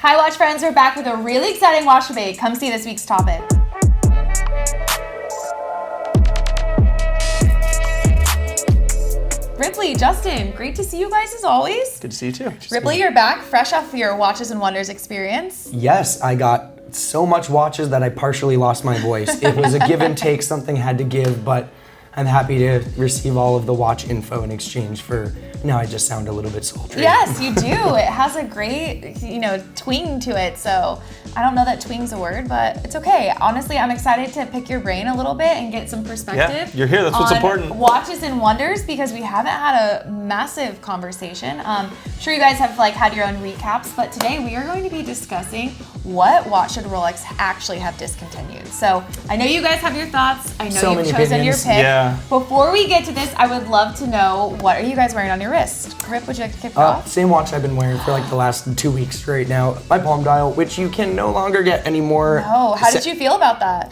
Hi watch friends, we're back with a really exciting watch debate. Come see this week's topic. Ripley, Justin, great to see you guys as always. Good to see you too. Ripley, you're back, fresh off your Watches and Wonders experience. Yes, I got so much watches that I partially lost my voice. It was a give and take, something had to give, but I'm happy to receive all of the watch info in exchange for, now I just sound a little bit sultry. Yes, you do. It has a great, twing to it. So I don't know that twing's a word, but it's okay. Honestly, I'm excited to pick your brain a little bit and get some perspective. Yeah, you're here. That's what's important. Watches and Wonders, because we haven't had a massive conversation. I'm sure you guys have had your own recaps, but today we are going to be discussing what watch should Rolex actually have discontinued. So I know you guys have your thoughts. I know you've chosen your pick. Yeah. Before we get to this, I would love to know, what are you guys wearing on your wrist? Rip, would you like to kick it off? Same watch I've been wearing for the last 2 weeks straight now. My palm dial, which you can no longer get anymore. Oh, how did you feel about that?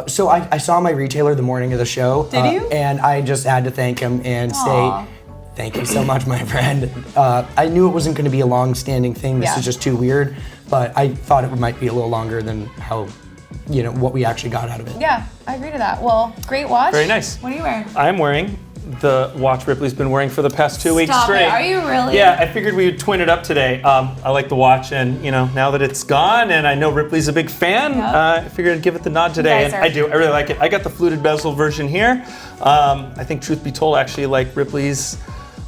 So I saw my retailer the morning of the show. Did you? And I just had to thank him and say, thank you so much, my friend. I knew it wasn't going to be a long-standing thing. This is just too weird. But I thought it might be a little longer than how, what we actually got out of it. Yeah, I agree to that. Well, great watch. Very nice. What are you wearing? I'm wearing the watch Ripley's been wearing for the past 2 weeks straight. Stop it. Are you really? Yeah, I figured we would twin it up today. I like the watch, and now that it's gone, and I know Ripley's a big fan, I figured I'd give it the nod today, and I do. I really like it. I got the fluted bezel version here. I think, truth be told, I actually like Ripley's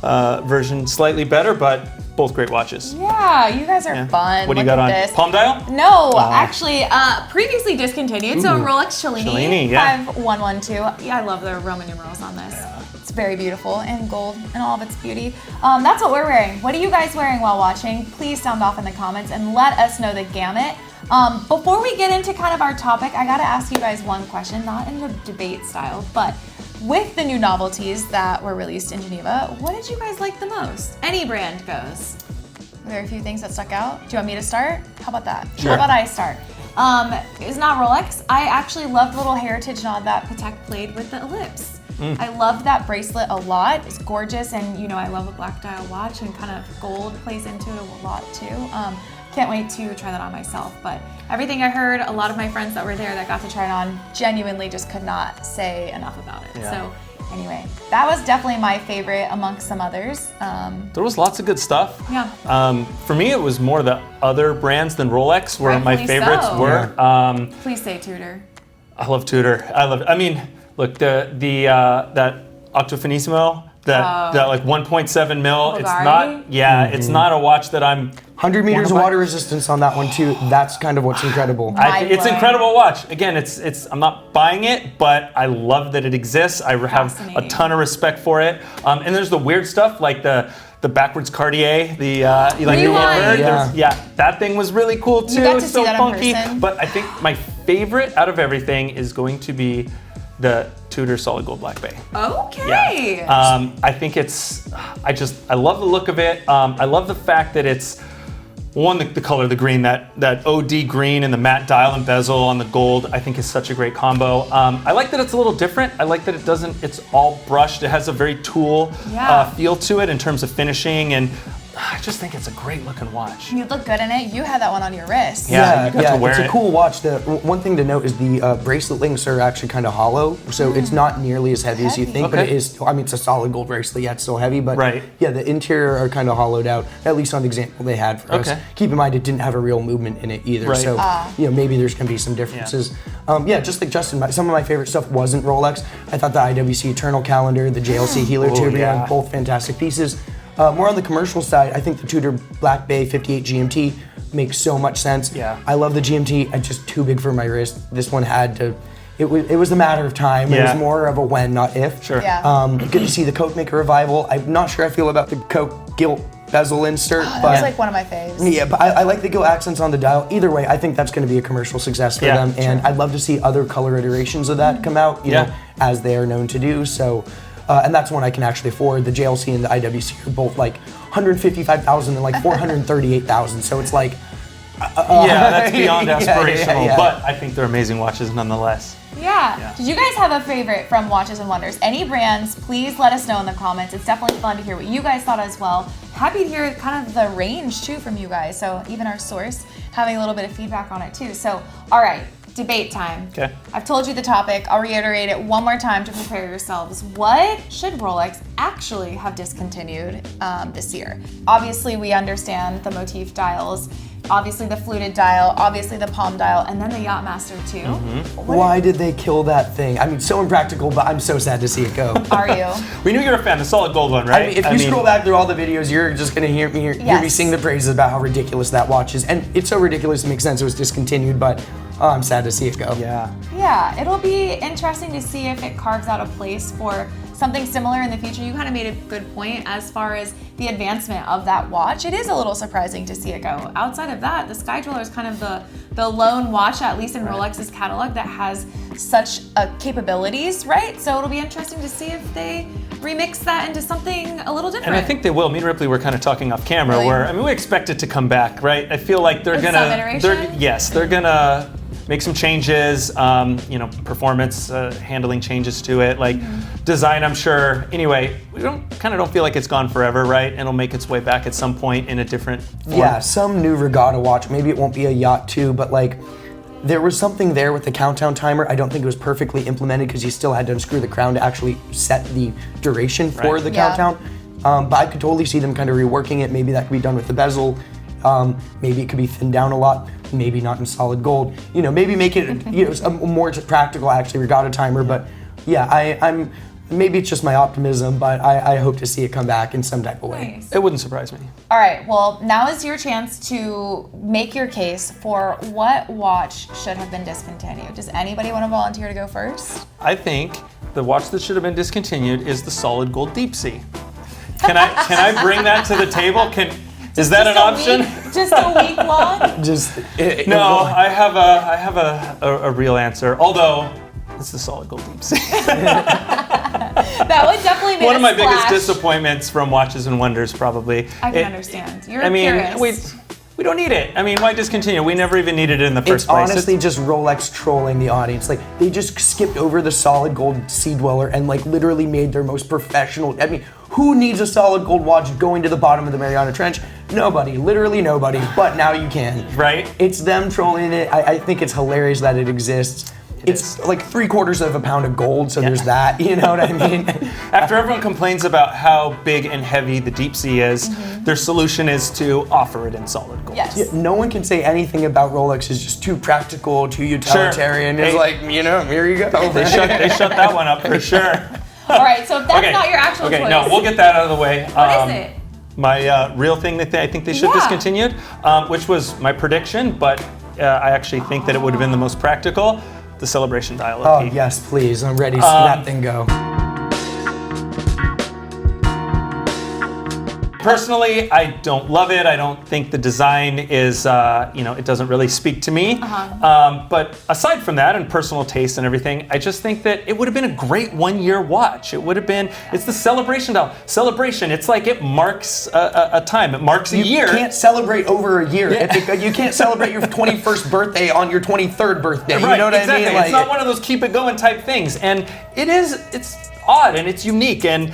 version slightly better, but both great watches. Yeah, you guys are fun. What do you got on? This. Palm dial? No, actually, previously discontinued. Ooh. So Rolex Cellini, yeah. 5112. Yeah, I love the Roman numerals on this. Yeah. It's very beautiful and gold and all of its beauty. That's what we're wearing. What are you guys wearing while watching? Please sound off in the comments and let us know the gamut. Before we get into kind of our topic, I gotta ask you guys one question, not in the debate style, but with the new novelties that were released in Geneva, what did you guys like the most? Any brand goes. Were there a few things that stuck out? Do you want me to start? How about that? Sure. How about I start? It's not Rolex. I actually love the little heritage nod that Patek played with the ellipse. I love that bracelet a lot. It's gorgeous, and I love a black dial watch, and kind of gold plays into it a lot too. Can't wait to try that on myself, but everything I heard, a lot of my friends that were there that got to try it on genuinely just could not say enough about it. Yeah. So anyway, that was definitely my favorite amongst some others. There was lots of good stuff. Yeah. For me, it was more the other brands than Rolex where my favorites were. Yeah. Please say Tudor. I love Tudor. Look, that Octofinissimo, that 1.7 mil. Bulgari? It's not. It's not a watch that I'm. 100 meters of water resistance on that one too. That's kind of what's incredible. It's an incredible watch. Again, I'm not buying it, but I love that it exists. I have a ton of respect for it. And there's the weird stuff like the backwards Cartier, the Bird. That thing was really cool too. You got to so see that funky. in person. But I think my favorite out of everything is going to be the Tudor Solid Gold Black Bay. Okay. Yeah. I think I love the look of it. I love the fact that it's, the color, the green, that OD green and the matte dial and bezel on the gold, I think is such a great combo. I like that it's a little different. I like that it's all brushed. It has a very tool feel to it in terms of finishing, and I just think it's a great looking watch. You look good in it. You had that one on your wrist. Yeah, it's a cool watch. The one thing to note is the bracelet links are actually kind of hollow, so it's not nearly as heavy as you think, but it is. I mean, it's a solid gold bracelet. Yeah, it's still heavy, but the interior are kind of hollowed out. At least on the example they had for us. Keep in mind, it didn't have a real movement in it either, so maybe there's gonna be some differences. Just like Justin, some of my favorite stuff wasn't Rolex. I thought the IWC Eternal Calendar, the JLC Healer Tourbillon, both fantastic pieces. More on the commercial side, I think the Tudor Black Bay 58 GMT makes so much sense. Yeah. I love the GMT. It's just too big for my wrist. This one had to. It was a matter of time. It was more of a when, not if. Sure. Yeah. Good to see the Coke Maker revival. I'm not sure I feel about the Coke gilt bezel insert. That was like one of my faves. Yeah, but I like the gilt accents on the dial. Either way, I think that's going to be a commercial success for them, and I'd love to see other color iterations of that come out. You know, as they are known to do. So. And that's one I can actually afford. The JLC and the IWC are both like $155,000 and like $438,000. So it's like that's beyond aspirational, yeah. but I think they're amazing watches nonetheless. Yeah. Did you guys have a favorite from Watches and Wonders? Any brands, please let us know in the comments. It's definitely fun to hear what you guys thought as well. Happy to hear kind of the range too from you guys. So even our source having a little bit of feedback on it too. So, all right, debate time. Okay. I've told you the topic. I'll reiterate it one more time to prepare yourselves. What should Rolex actually have discontinued this year? Obviously, we understand the motif dials. Obviously the fluted dial, obviously the palm dial, and then the Yacht-Master II. Why did they kill that thing? I mean, so impractical, but I'm so sad to see it go. Are you? We knew you were a fan, the solid gold one, right? I mean, if you scroll back through all the videos, you're just gonna hear me sing the praises about how ridiculous that watch is. And it's so ridiculous, it makes sense it was discontinued, but I'm sad to see it go. Yeah, it'll be interesting to see if it carves out a place for something similar in the future. You kind of made a good point as far as the advancement of that watch. It is a little surprising to see it go. Outside of that, the Sky Dweller is kind of the lone watch, at least in Rolex's catalog, that has such capabilities, right? So it'll be interesting to see if they remix that into something a little different. And I think they will. Me and Ripley were kind of talking off camera where, I mean, we expect it to come back, right? I feel like they're gonna, they're gonna make some changes, you know, performance, handling changes to it, like design, I'm sure. Anyway, we don't feel like it's gone forever, right? And it'll make its way back at some point in a different form. Yeah, some new regatta watch. Maybe it won't be a Yacht 2, but like, there was something there with the countdown timer. I don't think it was perfectly implemented because you still had to unscrew the crown to actually set the duration for the countdown. But I could totally see them kind of reworking it. Maybe that could be done with the bezel. Maybe it could be thinned down a lot. Maybe not in solid gold. You know, maybe make it a more practical actually regatta timer. But yeah, I'm maybe it's just my optimism, but I hope to see it come back in some type of way. Nice. It wouldn't surprise me. All right, well, now is your chance to make your case for what watch should have been discontinued. Does anybody want to volunteer to go first? I think the watch that should have been discontinued is the solid gold deep sea. Can I bring that to the table? Is that an option? Just a week long? No, I have a real answer. Although it's the solid gold deep sea. That would definitely make one of my splash. biggest disappointments from Watches and Wonders, probably. I can understand. You're a purist. We don't need it. I mean, why discontinue? We never even needed it in the first place. It's honestly just Rolex trolling the audience. Like, they just skipped over the solid gold Sea Dweller and like literally made their most professional. I mean, who needs a solid gold watch going to the bottom of the Mariana Trench? Nobody, literally nobody, but now you can. Right? It's them trolling it. I think it's hilarious that it exists. It's like 3/4 of a pound of gold, so there's that, you know what I mean? After everyone complains about how big and heavy the deep sea is, their solution is to offer it in solid gold. Yes. Yeah, no one can say anything about Rolex is just too practical, too utilitarian. It's like, you know, here you go. They shut that one up for sure. All right, so if that's not your actual choice. Okay, no, we'll get that out of the way. What is it? My real thing that I think they should discontinued, which was my prediction, but I actually think that it would have been the most practical. The celebration dial. Oh yes, please! I'm ready to see that thing go. Personally, I don't love it. I don't think the design is, it doesn't really speak to me. But aside from that and personal taste and everything, I just think that it would have been a great one-year watch. It would have been, it's the celebration dial. Celebration, it's like it marks a time. It marks a year. You can't celebrate over a year. You can't celebrate your 21st birthday on your 23rd birthday. Right, You know what exactly. I mean? Like, it's not one of those keep it going type things. And it's odd and it's unique. And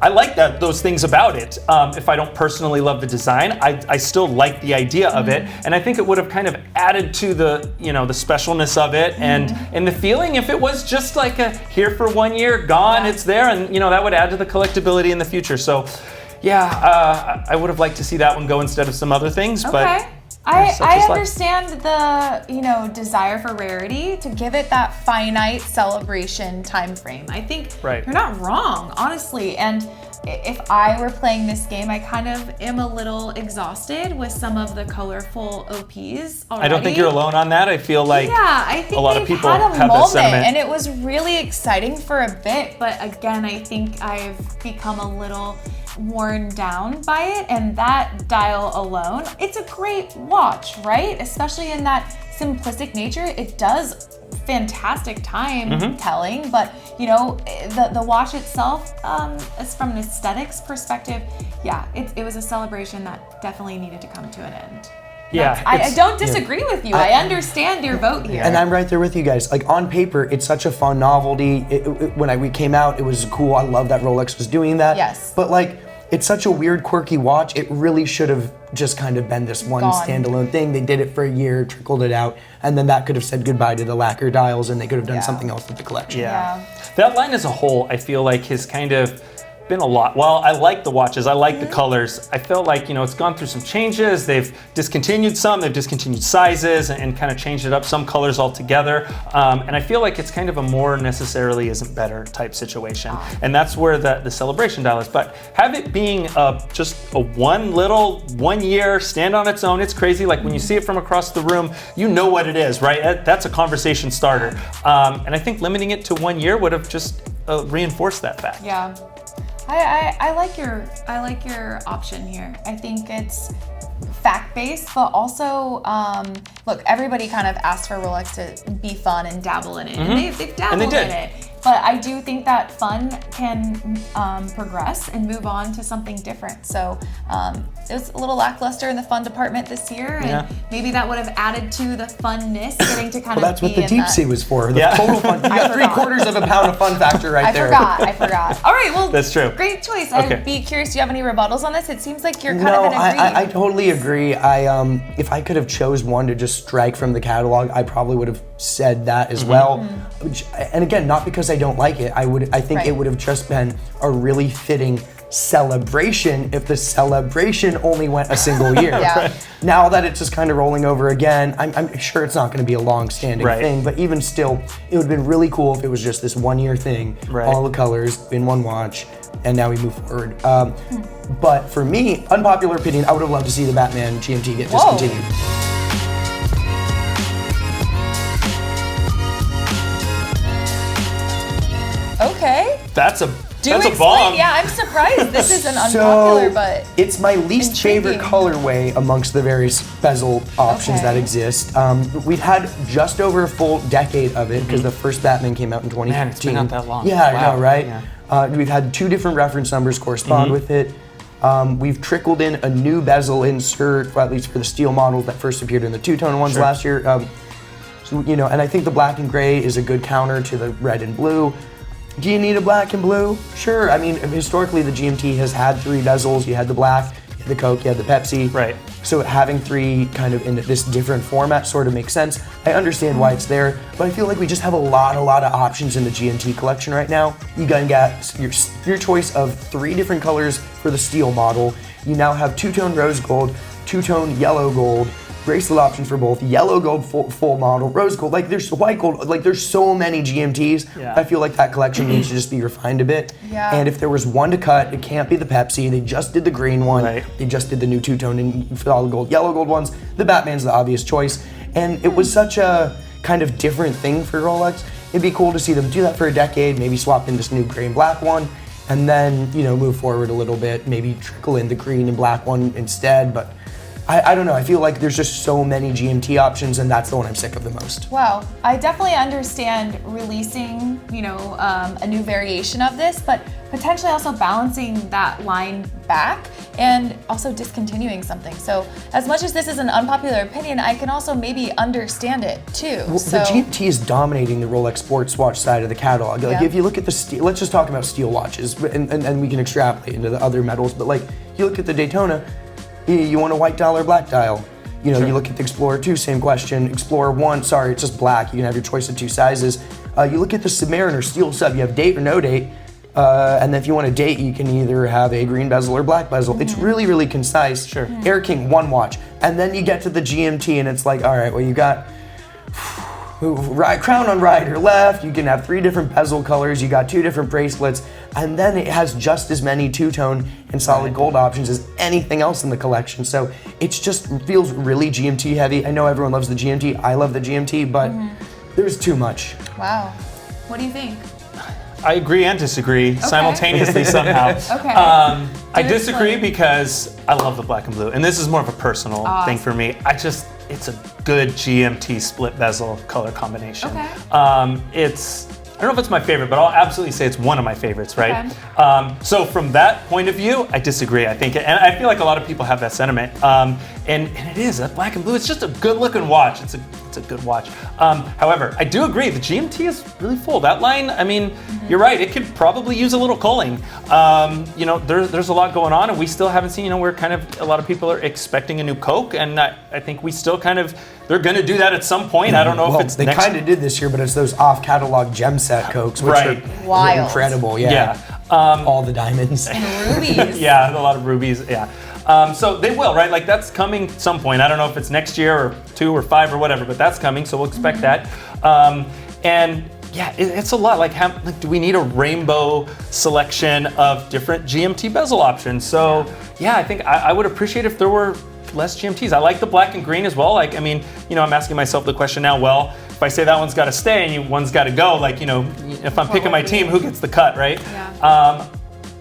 I like those things about it. If I don't personally love the design, I still like the idea of it, and I think it would have kind of added to the the specialness of it and the feeling if it was just like a here for 1 year, gone, it's there, and that would add to the collectability in the future. So, yeah, I would have liked to see that one go instead of some other things, but. I understand the desire for rarity to give it that finite celebration time frame. I think you're not wrong, honestly. And if I were playing this game, I kind of am a little exhausted with some of the colorful OPs already. I don't think you're alone on that. I feel like I think a lot of people had a have moment, that sentiment. and it was really exciting for a bit. But again, I think I've become a little worn down by it, and that dial alone, it's a great watch, right? Especially in that simplistic nature. It does fantastic time telling, but the watch itself, is from an aesthetics perspective, it was a celebration that definitely needed to come to an end. Yeah, I don't disagree with you. I understand your vote here. And I'm right there with you guys. Like on paper, it's such a fun novelty. When we came out, it was cool. I love that Rolex was doing that. Yes. But like, it's such a weird, quirky watch. It really should have just kind of been this one standalone thing. They did it for a year, trickled it out, and then that could have said goodbye to the lacquer dials, and they could have done something else with the collection. Yeah. That line as a whole, I feel like has kind of been a lot. Well, I like the watches, I like the colors. I felt like, it's gone through some changes. They've discontinued some, they've discontinued sizes and kind of changed it up, some colors altogether. And I feel like it's kind of a more necessarily isn't better type situation. And that's where the celebration dial is. But have it being just a one year stand on its own, it's crazy. Like when you see it from across the room, you know what it is, right? That's a conversation starter. And I think limiting it to 1 year would have just reinforced that fact. Yeah. I like your option here. I think it's fact-based, but also, look, everybody kind of asked for Rolex to be fun and dabble in it, and they've dabbled in it. But I do think that fun can progress and move on to something different. So it was a little lackluster in the fun department this year, and maybe that would have added to the funness, getting to kind of that's be what the deep sea was for. The total fun. You got 3/4 of a pound of fun factor right there. I forgot. All right, well, that's true. Great choice. I'd be curious, do you have any rebuttals on this? It seems like you're kind of in agreement. I totally agree. If I could have chose one to just strike from the catalog, I probably would have said that as well. And again, not because I don't like it. I think it would have just been a really fitting celebration if the celebration only went a single year. Now that it's just kind of rolling over again, I'm sure it's not going to be a long-standing thing, but even still, it would have been really cool if it was just this 1 year thing, all the colors in one watch, and now we move forward. But for me, unpopular opinion, I would have loved to see the Batman GMT get discontinued. Okay. That's a bomb. Yeah, I'm surprised. This is an unpopular, but it's my least favorite colorway amongst the various bezel options that exist. We've had just over a full decade of it because the first Batman came out in 2015. Man, it's been not that long. Yeah, I know, right? Yeah. We've had 2 different reference numbers correspond with it. We've trickled in a new bezel insert, at least for the steel models that first appeared in the two-tone ones last year. And I think the black and gray is a good counter to the red and blue. Do you need a black and blue? Sure. I mean, historically, the GMT has had 3 bezels. You had the black, you had the Coke, you had the Pepsi. Right. So having 3 kind of in this different format sort of makes sense. I understand why it's there, but I feel like we just have a lot of options in the GMT collection right now. You gotta get your choice of 3 different colors for the steel model. You now have 2-tone rose gold, 2-tone yellow gold, bracelet option for both, yellow gold full model, rose gold, like there's white gold, like there's so many GMTs. I feel like that collection needs to just be refined a bit. And if there was one to cut, it can't be the Pepsi. They just did the green one. They just did the new 2-tone and all the gold, yellow gold ones. The Batman's the obvious choice. And it was such a kind of different thing for Rolex. It'd be cool to see them do that for a decade, maybe swap in this new gray and black one, and then, move forward a little bit, maybe trickle in the green and black one instead, but I don't know, I feel like there's just so many GMT options, and that's the one I'm sick of the most. Wow, I definitely understand releasing, a new variation of this, but potentially also balancing that line back and also discontinuing something. So as much as this is an unpopular opinion, I can also maybe understand it too. Well, the GMT is dominating the Rolex sports watch side of the catalog. Like if you look at the steel, let's just talk about steel watches, and we can extrapolate into the other metals, but like you look at the Daytona, you want a white dial or black dial. You look at the Explorer 2, same question. Explorer 1, sorry, it's just black. You can have your choice of 2 sizes. You look at the Submariner steel sub, you have date or no date. And then if you want a date, you can either have a green bezel or black bezel. It's really, really concise. Air King, 1 watch. And then you get to the GMT and it's like, all right, well, you got crown on right or left, you can have 3 different bezel colors, you got 2 different bracelets, and then it has just as many 2-tone and solid gold options as anything else in the collection. So it just feels really GMT heavy. I know everyone loves the GMT, I love the GMT, but there's too much. Wow. What do you think? I agree and disagree simultaneously somehow. I disagree because I love the black and blue, and this is more of a personal thing for me. It's a good GMT split bezel color combination. I don't know if it's my favorite, but I'll absolutely say it's one of my favorites, right? So from that point of view, I disagree, I think, and I feel like a lot of people have that sentiment. and it is that black and blue. It's just a good looking watch. It's a good watch. However, I do agree the GMT is really full. That line, I mean, you're right. It could probably use a little culling. You know, there's a lot going on, and we still haven't seen. You know, we're kind of a lot of people are expecting a new Coke, and I think we still kind of they're going to do that at some point. I don't know if it's they kind of did this year, but it's those off-catalog gem set Cokes, which are wild, incredible. Yeah. All the diamonds and rubies. Yeah, a lot of rubies. Yeah. So they will, right? Like that's coming some point. I don't know if it's next year or 2 or 5 or whatever, but that's coming. So we'll expect that. And yeah, it's a lot. Like, do we need a rainbow selection of different GMT bezel options? So yeah, I think I would appreciate if there were less GMTs. I like the black and green as well. Like, I mean, you know, I'm asking myself the question now, well, if I say that one's got to stay and one's got to go, like, you know, if I'm picking my team, who gets the cut, right? Yeah.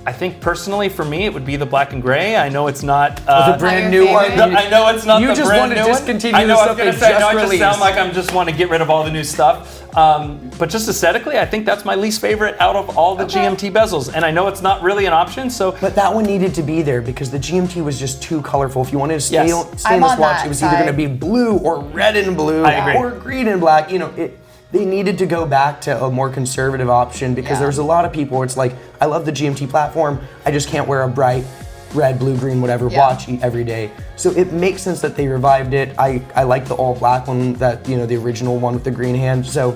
I think personally for me, it would be the black and gray. I know it's not the brand new one. I know it's not you the just brand want to new discontinue one. I know the I was stuff going they to say, I know I just just sound like I just want to get rid of all the new stuff. But just aesthetically, I think that's my least favorite out of all the GMT bezels. And I know it's not really an option, so. But that one needed to be there because the GMT was just too colorful. If you wanted to stay in this I'm on watch, that it was either going to be blue or red and blue or green and black. You know, they needed to go back to a more conservative option because there was a lot of people where it's like, I love the GMT platform, I just can't wear a bright red, blue, green, whatever watch every day. So it makes sense that they revived it. I like the all black one, that, you know, the original one with the green hand. So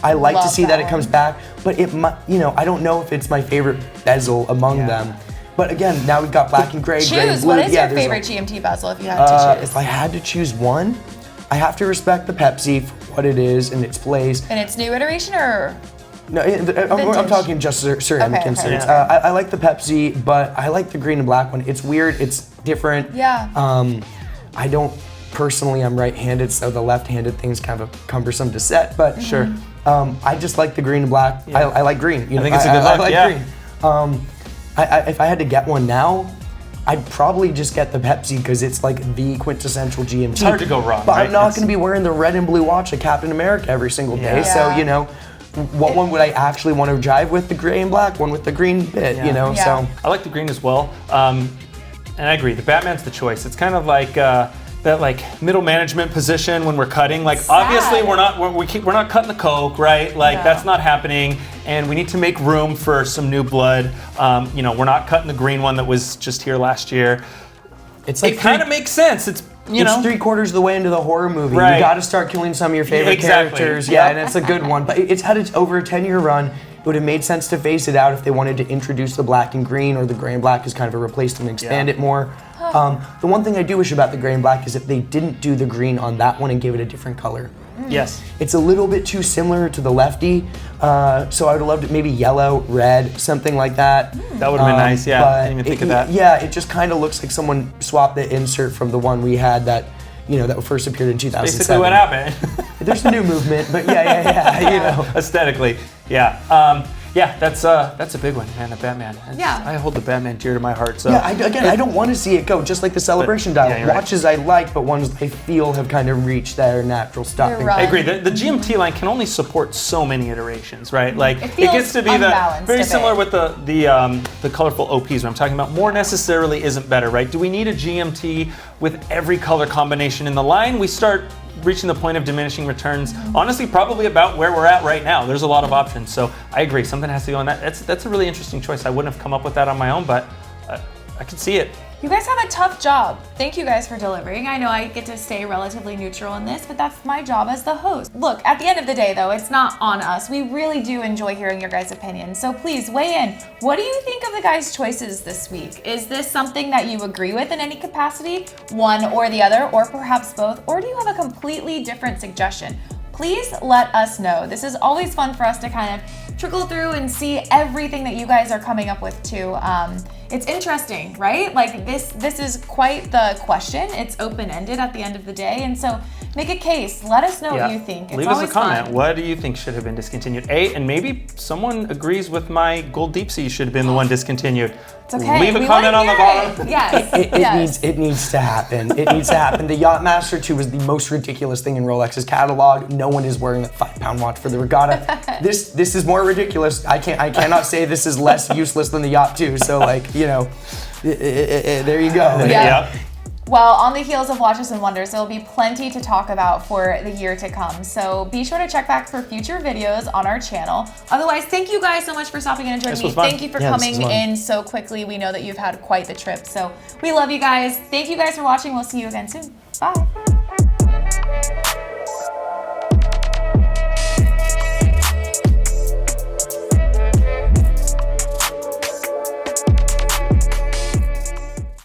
I like to see that it comes back, but it might, you know, I don't know if it's my favorite bezel among them. But again, now we've got black and gray, gray and blue. What is your favorite GMT bezel if you had to choose? If I had to choose one, I have to respect the Pepsi for what it is and its place. And its new iteration, or? No, I'm talking just ceramic inserts. I like the Pepsi, but I like the green and black one. It's weird, it's different. Yeah. I don't, personally, I'm right-handed, so the left-handed thing's kind of cumbersome to set, but I just like the green and black. I like green. You know, I think it's a good look, I like green. If I had to get one now, I'd probably just get the Pepsi because it's like the quintessential GMT. It's hard to go wrong, But right? I'm not going to be wearing the red and blue watch of Captain America every single day. So, you know, what one would I actually want to drive with? The gray and black one with the green bit, you know? So I like the green as well. And I agree, the Batman's the choice. It's kind of like that like middle management position when we're cutting. Like obviously we're not cutting the Coke, right? Like that's not happening, and we need to make room for some new blood. You know, we're not cutting the green one that was just here last year. It's like it kind of makes sense. It's you know, 3/4 of the way into the horror movie. Right. You got to start killing some of your favorite characters. Yeah, and it's a good one. But it's had over a 10-year run. It would have made sense to phase it out if they wanted to introduce the black and green or the gray and black as kind of a replacement and expand it more. The one thing I do wish about the gray and black is if they didn't do the green on that one and gave it a different color. Yes. It's a little bit too similar to the lefty, so I would have loved it maybe yellow, red, something like that. That would have been nice, yeah. I didn't even think of that. Yeah, it just kind of looks like someone swapped the insert from the one we had that, you know, that first appeared in 2007. Basically what happened. There's a new movement, but yeah, you know. Aesthetically, yeah. Yeah, that's a big one, man. The Batman. I hold the Batman dear to my heart. So yeah, I don't want to see it go. Just like the Celebration dial. Watches I like, but ones I feel have kind of reached their natural stopping. I agree. The GMT line can only support so many iterations, right? Like it gets to be very similar with the colorful OPs. Where I'm talking about more necessarily isn't better, right? Do we need a GMT with every color combination in the line? We start reaching the point of diminishing returns, honestly, probably about where we're at right now. There's a lot of options, so I agree. Something has to go on that. That's a really interesting choice. I wouldn't have come up with that on my own, but I can see it. You guys have a tough job. Thank you guys for delivering. I know I get to stay relatively neutral in this, but that's my job as the host. Look, at the end of the day though, it's not on us. We really do enjoy hearing your guys' opinions. So please weigh in. What do you think of the guys' choices this week? Is this something that you agree with in any capacity? One or the other, or perhaps both? Or do you have a completely different suggestion? Please let us know. This is always fun for us to kind of trickle through and see everything that you guys are coming up with too. It's interesting, right? Like this is quite the question. It's open-ended at the end of the day, and so make a case. Let us know what you think. It's Leave us a always comment. fun. What do you think should have been discontinued? And maybe someone agrees with my gold deep sea should have been the one discontinued. It's okay. Leave a comment on the bottom. Yes. It needs to happen. It needs to happen. The Yacht-Master II was the most ridiculous thing in Rolex's catalog. No one is wearing a 5-pound watch for the regatta. This is more ridiculous. I cannot say this is less useless than the Yacht II. So like, you know, there you go. Yeah. Well, on the heels of Watches and Wonders, there'll be plenty to talk about for the year to come. So be sure to check back for future videos on our channel. Otherwise, thank you guys so much for stopping in and joining me. Thank you for coming in so quickly. We know that you've had quite the trip. So we love you guys. Thank you guys for watching. We'll see you again soon. Bye.